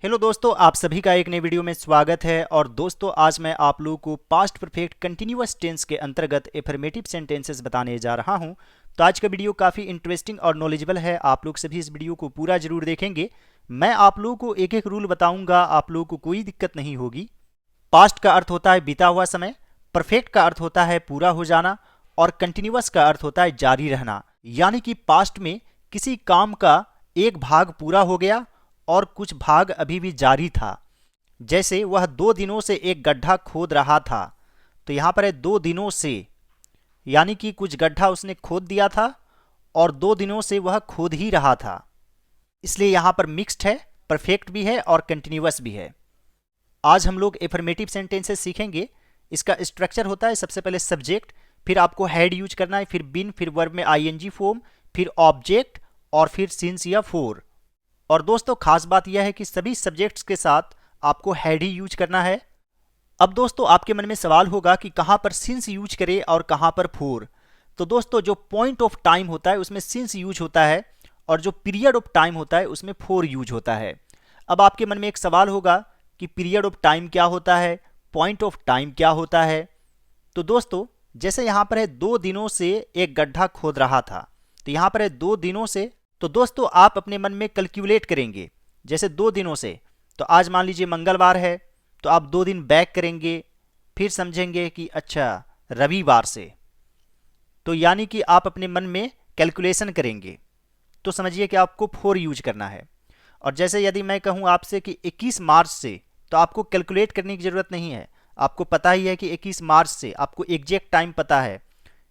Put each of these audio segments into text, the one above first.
Hello दोस्तों, आप सभी का एक नई वीडियो में स्वागत है। और दोस्तों, आज मैं आप लोगों को पास्ट परफेक्ट कंटिन्यूअस टेंस के अंतर्गत एफर्मेटिव सेंटेंसेस बताने जा रहा हूं। तो आज का वीडियो काफ़ी इंटरेस्टिंग और नॉलेजेबल है। आप लोग सभी इस वीडियो को पूरा जरूर देखेंगे। मैं आप लोगों को एक एक रूल बताऊंगा, आप लोगों को कोई दिक्कत नहीं होगी। पास्ट का अर्थ होता है बीता हुआ समय, परफेक्ट का अर्थ होता है पूरा हो जाना, और कंटिन्यूअस का अर्थ होता है जारी रहना। यानी कि पास्ट में किसी काम का एक भाग पूरा हो गया और कुछ भाग अभी भी जारी था। जैसे वह 2 दिनों से एक गड्ढा खोद रहा था, तो यहाँ पर है 2 दिनों से, यानी कि कुछ गड्ढा उसने खोद दिया था और 2 दिनों से वह खोद ही रहा था। इसलिए यहाँ पर मिक्स्ड है, परफेक्ट भी है और कंटिन्यूअस भी है। आज हम लोग एफर्मेटिव सेंटेंसेस सीखेंगे। इसका स्ट्रक्चर होता है सबसे पहले सब्जेक्ट, फिर आपको हैड यूज करना है, फिर बीन, फिर वर्ब में आईएनजी फॉर्म, फिर ऑब्जेक्ट और फिर सिंस या फोर। और दोस्तों, खास बात यह है कि सभी सब्जेक्ट्स के साथ आपको हैड ही यूज करना है। अब दोस्तों, आपके मन में सवाल होगा कि कहां पर सिंस यूज करें और कहां पर फोर। तो दोस्तों, जो पॉइंट ऑफ टाइम होता है उसमें सिंस यूज होता है और जो पीरियड ऑफ टाइम होता है उसमें फोर यूज होता है। अब आपके मन में एक सवाल होगा कि पीरियड ऑफ टाइम क्या होता है, पॉइंट ऑफ टाइम क्या होता है। तो दोस्तों, जैसे यहां पर है 2 दिनों से एक गड्ढा खोद रहा था, तो यहां पर है 2 दिनों से। तो दोस्तों, आप अपने मन में कैलकुलेट करेंगे। जैसे 2 दिनों से, तो आज मान लीजिए मंगलवार है, तो आप 2 दिन बैक करेंगे, फिर समझेंगे कि अच्छा रविवार से। तो यानी कि आप अपने मन में कैलकुलेशन करेंगे। तो समझिए कि आपको फोर यूज करना है। और जैसे यदि मैं कहूं आपसे कि 21 मार्च से, तो आपको कैलकुलेट करने की ज़रूरत नहीं है। आपको पता ही है कि 21 मार्च से, आपको एग्जैक्ट टाइम पता है।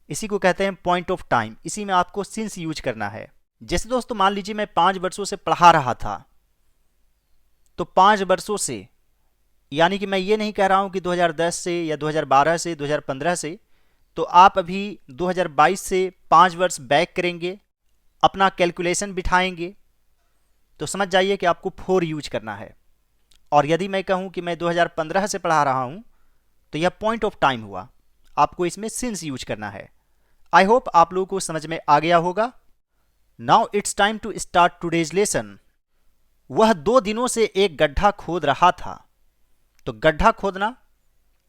इसी को कहते हैं पॉइंट ऑफ टाइम। इसी में आपको सिंस यूज करना है। जैसे दोस्तों, मान लीजिए मैं 5 वर्षों से पढ़ा रहा था, तो 5 वर्षों से, यानी कि मैं ये नहीं कह रहा हूं कि 2010 से या 2012 से, 2015 से। तो आप अभी 2022 से 5 वर्ष बैक करेंगे, अपना कैलकुलेशन बिठाएंगे, तो समझ जाइए कि आपको फोर यूज करना है। और यदि मैं कहूं कि मैं 2015 से पढ़ा रहा हूं, तो यह पॉइंट ऑफ टाइम हुआ। आपको इसमें सिंस यूज करना है। आई होप आप लोगों को समझ में आ गया होगा। Now it's time to start today's lesson. वह 2 दिनों से एक गड्ढा खोद रहा था। तो गड्ढा खोदना,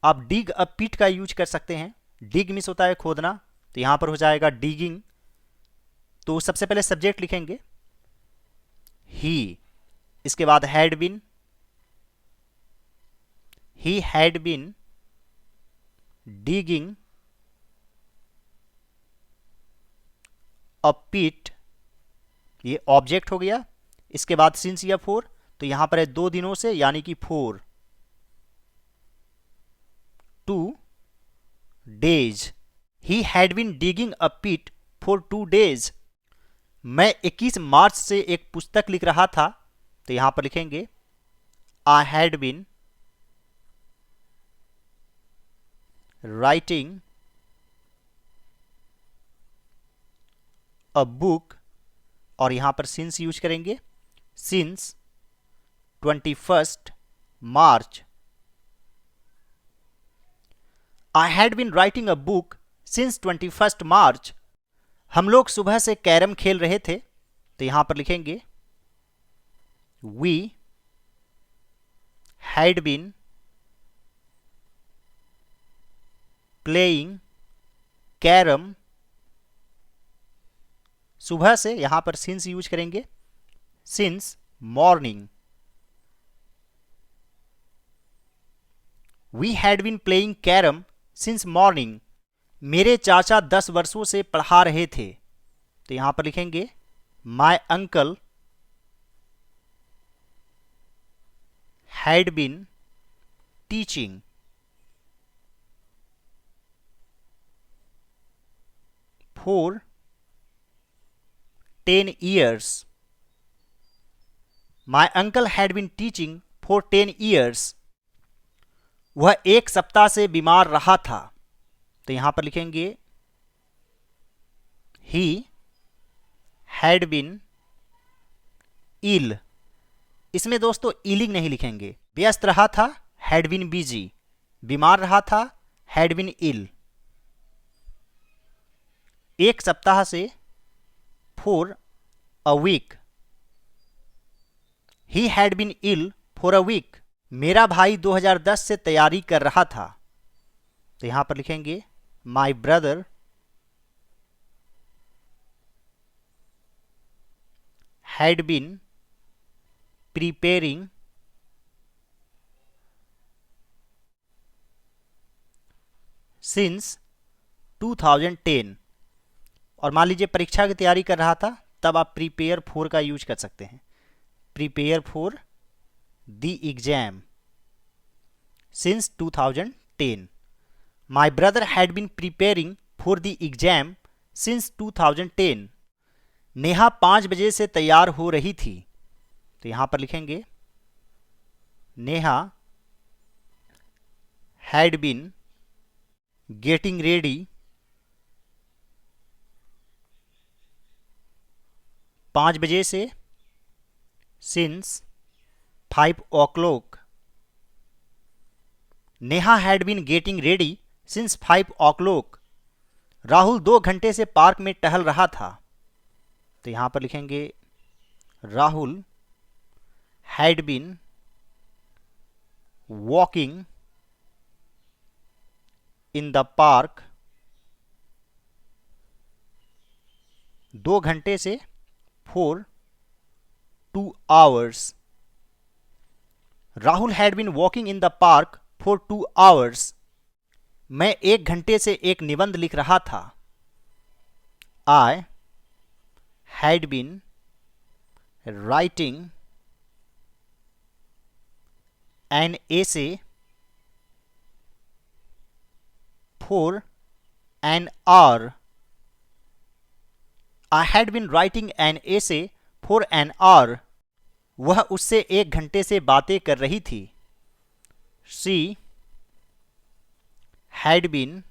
आप डिग अ पिट का यूज कर सकते हैं। डिग मिस होता है खोदना, तो यहां पर हो जाएगा डिगिंग। तो सबसे पहले सब्जेक्ट लिखेंगे ही, इसके बाद had been. He had been digging a pit, ये ऑब्जेक्ट हो गया। इसके बाद सिंस या फोर, तो यहां पर है 2 दिनों से, यानी कि 4 2 days। He had been digging a pit for 2 days। मैं 21 मार्च से एक पुस्तक लिख रहा था, तो यहां पर लिखेंगे I had been writing a book, और यहां पर सिंस यूज करेंगे। सिंस 21 मार्च, I had been writing a book since 21 March. हम लोग सुबह से कैरम खेल रहे थे, तो यहां पर लिखेंगे we had been playing carrom. सुबह से, यहां पर सिंस यूज करेंगे। Since morning, we had been playing carrom since morning. मेरे चाचा 10 वर्षों से पढ़ा रहे थे, तो यहां पर लिखेंगे my uncle had been teaching for 10 years। My uncle had been teaching for 10 years। वह 1 सप्ताह से बीमार रहा था, तो यहां पर लिखेंगे ही हैड बीन इल। इसमें दोस्तों इलिंग नहीं लिखेंगे। व्यस्त रहा था, हैड बीन बिजी। बीमार रहा था, हैड बीन इल। 1 सप्ताह से, for a week. He had been ill for a week. मेरा भाई 2010 से तैयारी कर रहा था, तो यहां पर लिखेंगे my brother had been preparing since 2010। और मान लीजिए परीक्षा की तैयारी कर रहा था, तब आप प्रिपेयर फॉर का यूज कर सकते हैं। Prepare for the exam since 2010। My brother had been preparing for the exam since 2010। Neha 5 बजे से तैयार हो रही थी, तो यहां पर लिखेंगे Neha had been getting ready 5 बजे से since 5 o'clock। Neha had been getting ready since 5 o'clock। Rahul 2 घंटे से पार्क में टहल रहा था, तो यहां पर लिखेंगे Rahul had been walking in the park 2 घंटे से for 2 hours। Rahul had been walking in the park for 2 hours। मैं 1 घंटे से एक निबंध लिख रहा था। I had been writing an essay for an hour। I had been writing an essay for an hour। वह उससे 1 घंटे से बातें कर रही थी। She had been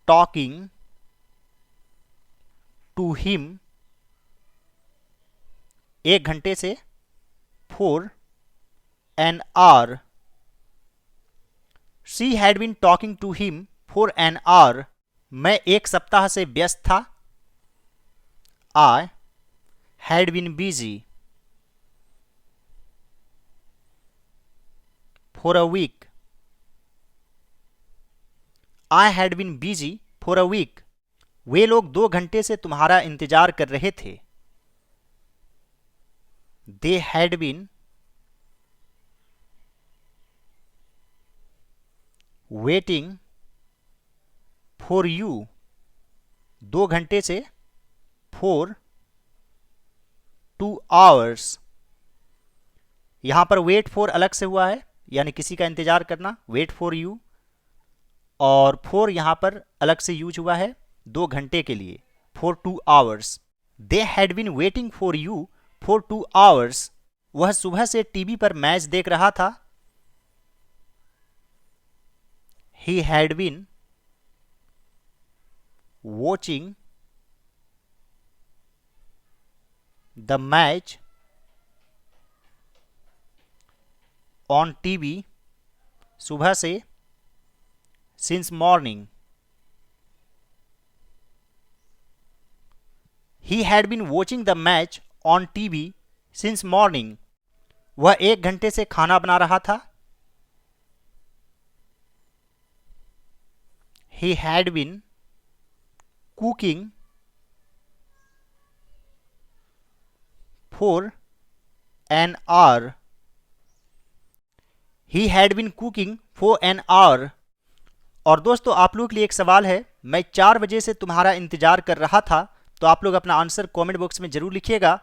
talking to him 1 घंटे से for an hour। She had been talking to him for an hour। मैं 1 सप्ताह से व्यस्त था। I had been busy for a week. I had been busy for a week. वे लोग 2 घंटे से तुम्हारा इंतजार कर रहे थे। They had been waiting for you 2 घंटे से फॉर 2 hours। यहां पर वेट फॉर अलग से हुआ है, यानी किसी का इंतजार करना, वेट फॉर यू, और फॉर यहां पर अलग से यूज हुआ है 2 घंटे के लिए, for 2 hours। They had been waiting for you for 2 hours। वह सुबह से टीवी पर मैच देख रहा था। He had been watching the match on TV सुबह से since morning. He had been watching the match on TV since morning. वह 1 घंटे से खाना बना रहा था। He had been cooking for an hour। He had been cooking for an hour। और दोस्तों आप लोगों के लिए एक सवाल है, मैं 4 बजे से तुम्हारा इंतजार कर रहा था, तो आप लोग अपना आंसर कमेंट बॉक्स में जरूर लिखिएगा।